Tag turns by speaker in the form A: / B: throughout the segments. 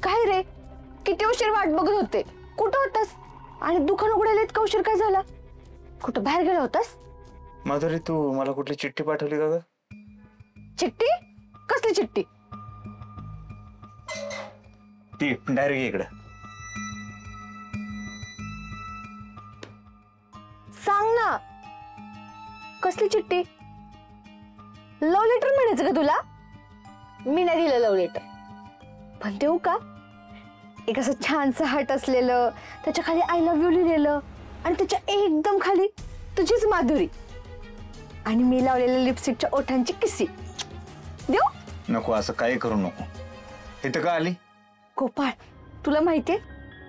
A: काय रे, किती उशीर वाट बघत होते, कुठं होतास? आणि दुकान उघडायला इतका उशीर काय झाला? कुठं बाहेर गेला होतास?
B: माधुरी, तू मला कुठली चिठ्ठी पाठवली का ग?
A: चिठ्ठी? कसली चिठ्ठी?
B: ती डायरेक्ट इकडे
A: सांग ना, कसली चिठ्ठी? लव्ह लेटर म्हणायचं का तुला? मी नाही दिलं लव्ह लेटर, पण देऊ का? एक असं छानसं हार्ट असलेलं, त्याच्या खाली आय लव्ह यू लिहिलेलं, आणि त्याच्या एकदम खाली तुझीच माधुरी, आणि मी लावलेल्या लिपस्टिकच्या ओठांची किस्सी. देऊ?
B: नको, असं काही करू नको. इथं का आली?
A: गोपाळ, तुला माहितीये,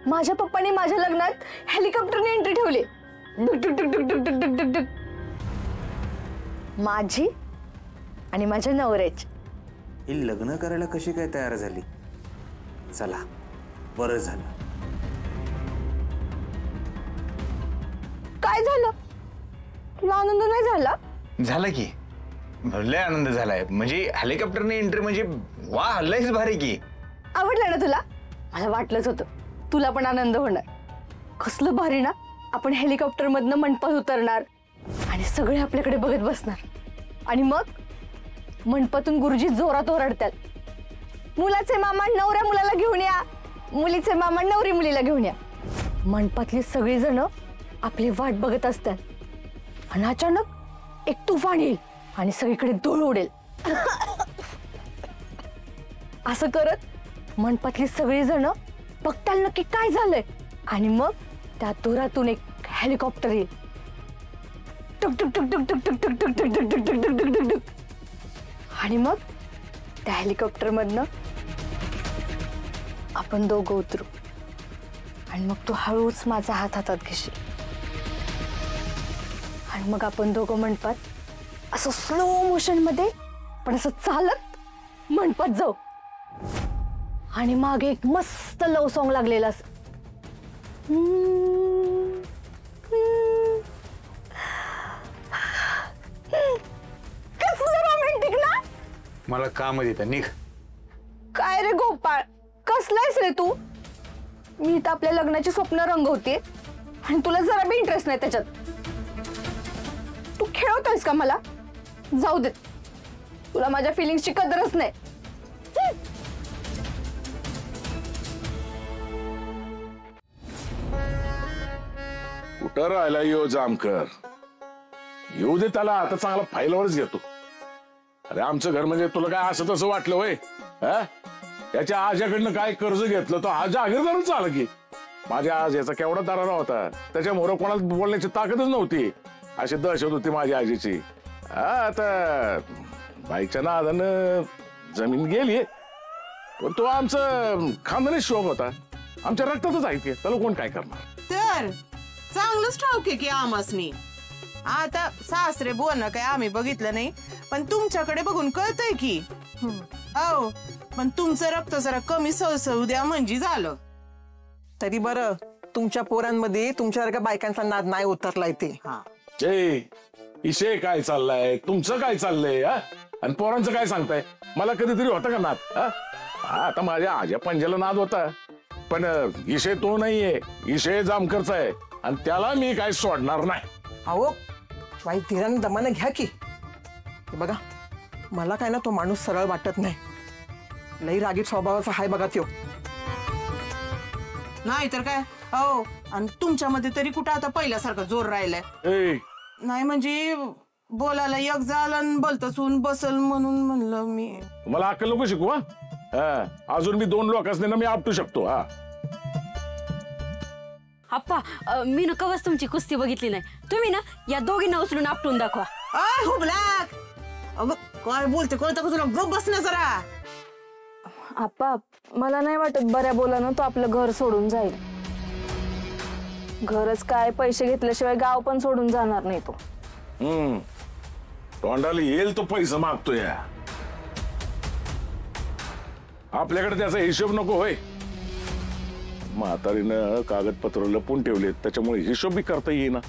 A: माझ्या पप्पाने माझ्या लग्नात हेलिकॉप्टरने एंट्री ठेवली. डुक डुक डुक डुक डुक डुक डुक डुक. माझी आणि माझ्या नवऱ्याची.
B: ही लग्न करायला कशी काय तयार झाली? चला, बरं झालं.
A: काय झालं? तुला आनंद नाही झाला?
B: झालं की, लय आनंद झालाय. म्हणजे हेलिकॉप्टरने एंट्री म्हणजे वा, लयच भारी की.
A: आवडलं ना तुला? मला वाटलंच होतं तुला पण आनंद होणार. कसलं भारी ना, आपण हेलिकॉप्टर मधनं मंडपात उतरणार आणि सगळे आपल्याकडे बघत बसणार, आणि मग मंडपातून गुरुजी जोरात ओरडतात, मुलाचे मामा नवऱ्या मुलाला घेऊन या, मुलीचे मामा नवरी मुलीला घेऊन या. मंडपातली सगळी जण आपली वाट बघत असतात, आणि अचानक एक तुफान येईल आणि सगळीकडे धूळ उडेल. असं करत मंडपातली सगळी जण बघताल नक्की काय झालंय, आणि मग त्या धुरातून एक हेलिकॉप्टर येईल. टुक टुक टुक टुक टुक टुक टुक टुक टुक टुक टुक टुक टुक टुक टुक. आणि मग त्या हेलिकॉप्टर मधनं आपण दोघं उतरू, आणि मग तू हळूच माझा हात हातात घेशील, आणि मग आपण दोघं मंडपात असं स्लो मोशन मध्ये पण असं चालत मंडपात जाऊ, आणि मागे एक मस्त लव सॉन्ग लागलेला असं. कसलं रोमॅन्टिक ना?
B: मला काम येतं, निघ.
A: काय रे गोपाळ, कसलायस रे तू? मी तर आपल्या लग्नाची स्वप्न रंगवते, आणि तुला जरा बी इंटरेस्ट नाही त्याच्यात. तू खेळवतोयस का मला? जाऊ दे, तुला माझ्या फिलिंग्सची कदरच नाही.
C: कुठं राहिला यो जामकर? येऊ दे त्याला, आता चांगला फाईलवरच घेतो. अरे आमचं घर म्हणजे तुला काय असं तसं वाटलं होय? त्याच्या आज्याकडनं काय कर्ज घेतलं तर आज जागीरदारच आलं की. माझ्या आज याचा केवढा दरारा होता, त्याच्यामुळे कोणाला बोलण्याची ताकदच नव्हती. अशी दहशत होती माझ्या आजीची. आता बाईच्या नादानं जमीन गेली, पण तो आमचं खानदानी शोक होता, आमच्या रक्तातच आहे ते, त्याला कोण काय करणार?
D: तर चांगलंच ठाऊक आहे की आमासनी. आता सासरे बोलणं काय आम्ही बघितलं नाही, पण तुमच्याकडे बघून कळतंय की. हो, पण तुमचं रक्त जरा कमी सळसळू द्या म्हणजे झालं.
E: तरी बरं, तुमच्या पोरांमध्ये तुमच्यासारख्या बायकांचा नाद नाही उतरलाय ते.
C: इशे काय चाललाय, तुमचं काय चाललंय? आणि पोरांचं काय सांगताय? मला कधीतरी होता का नाद? आता माझ्या आज्या पंजाला नाद होता, पण इशे तो नाहीये, इशे जामकरचा आहे, आणि त्याला मी काय सोडणार नाही.
E: अहो बाई, धीराने दमानं घ्या की. हे बघा, मला काय ना तो माणूस सरळ वाटत नाही. लई रागीट स्वभावाचा हाय बघा त्यो.
D: नाही तर काय. हो, आणि तुमच्यामध्ये तरी कुठं आता पहिल्यासारखा जोर राहिलाय? नाही म्हणजे बोलायला एक झालं बोलतच होऊन बसल म्हणून म्हणलं मी.
C: मला अक्कल नको शिकू. अजून मी 2 लोकांनी ना मी आपटू शकतो.
F: आप्पा, मी ना कवच तुमची कुस्ती बघितली नाही. तुम्ही ना या दोघींना उचलून आपटून दाखवा.
D: हुबलाक, अगं काय बोलते कळतं का तुला? गप बस ना जरा.
A: आप्पा, मला नाही वाटत बऱ्या बोलानं तो आपलं घर सोडून जाईल. घरच काय, पैसे घेतल्याशिवाय गाव पण सोडून जाणार नाही तो.
C: तोंडाला येईल तो पैसा मागतोय. आपल्याकडे त्याचा हिशोब नको होय? म्हातारीनं कागदपत्र लपून ठेवलेत, त्याच्यामुळे हिशोब बी करता येईना.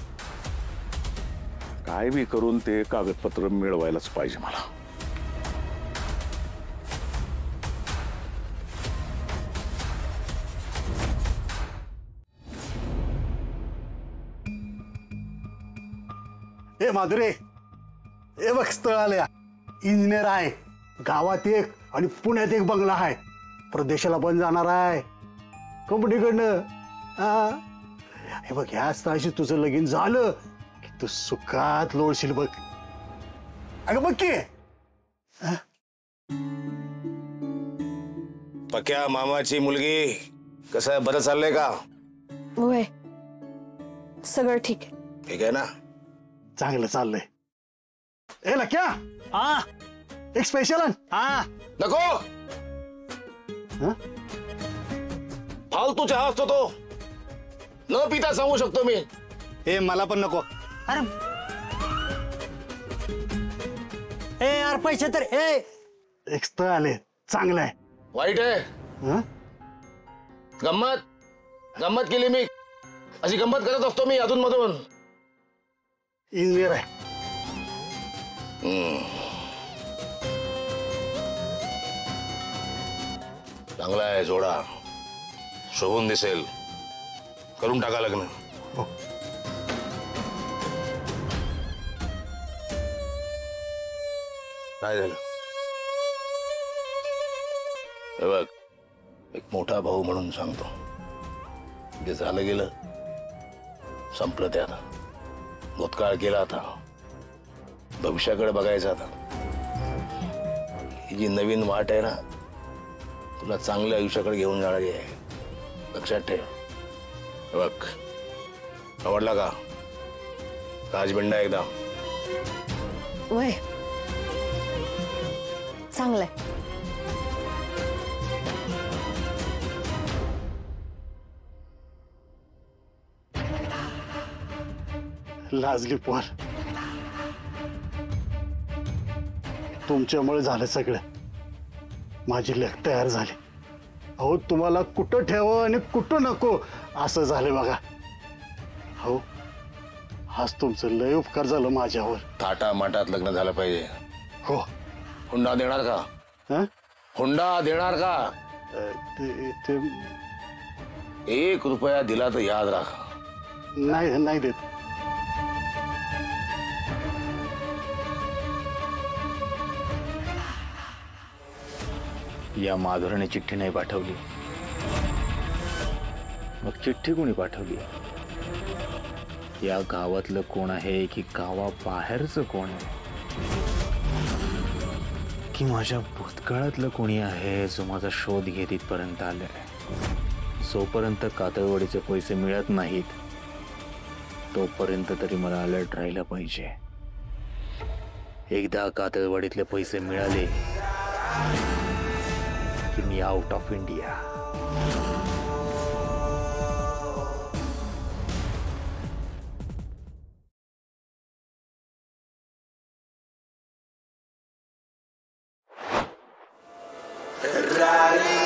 C: काय बी करून ते कागदपत्र मिळवायलाच पाहिजे मला.
G: हे माधुरे, हे बघ स्थळ आल्या. इंजिनियर आहे, गावात एक आणि पुण्यात एक बंगला आहे. प्रदेशाला पण जाणार आहे कंपनीकडनं. हे बघ, ह्या स्थळाशी तुझं लगीन झालं की तू सुखात लोळशील बघ. अगं बघ की.
C: पक्या मामाची मुलगी कसं आहे, बरं चाललंय का?
A: होय, सगळं ठीक आहे.
C: ठीक आहे ना?
G: चांगलं चाललंय. ए लक्या, हा एक स्पेशल आण. हा
C: नको.
G: हं?
C: फालतू चहा असतो तो, न पिता सांगू शकतो मी.
G: हे मला पण नको.
H: अरे ए यार, पैसे तर
G: एक स्थळ आले, चांगलं आहे.
C: वाईट आहे.
G: हं?
C: गंमत केली मी. अशी गंमत करत असतो मी अधून मधून.
G: इंजिनियर आहे.
C: चांगला आहे जोडा, शोभून दिसेल. करून टाका लग्न.
G: हो.
C: काय झालं? हे बघ, एक मोठा भाऊ म्हणून सांगतो, जे झालं गेलं संपलं. ते आता भूतकाळ केला. आता भविष्याकडे बघायचं. आता ही जी नवीन वाट आहे ना, तुला चांगल्या आयुष्याकडे घेऊन जाणारी आहे. लक्षात ठेव. हे बघ, आवडला का राजबिंडा एकदम?
A: वय चांगलंय.
G: लाजली पोर. तुमच्यामुळे झालं सगळं. माझी लेक तयार झाली. अहो, तुम्हाला कुठं ठेवावं आणि कुठं नको असं झालं बघा. हो, हाच तुमचं लय उपकार झालं माझ्यावर.
C: थाटा माटात लग्न झालं पाहिजे.
G: हो.
C: हुंडा देणार का?
G: हं?
C: हुंडा देणार का?
G: ते
C: 1 रुपया दिला तर याद राखा.
G: नाही नाही देत.
B: या माधुराने चिठ्ठी नाही पाठवली, मग चिठ्ठी कोणी पाठवली? या गावातलं कोण आहे की गावाबाहेरचं कोण आहे, की माझ्या भूतकाळातलं कोणी आहे जो माझा शोध घेत इथपर्यंत आलाय? जोपर्यंत कातळवाडीचे पैसे मिळत नाहीत तोपर्यंत तरी मला अलर्ट राहिलं पाहिजे. एकदा कातळवाडीतले पैसे मिळाले की me out of India.
C: Rari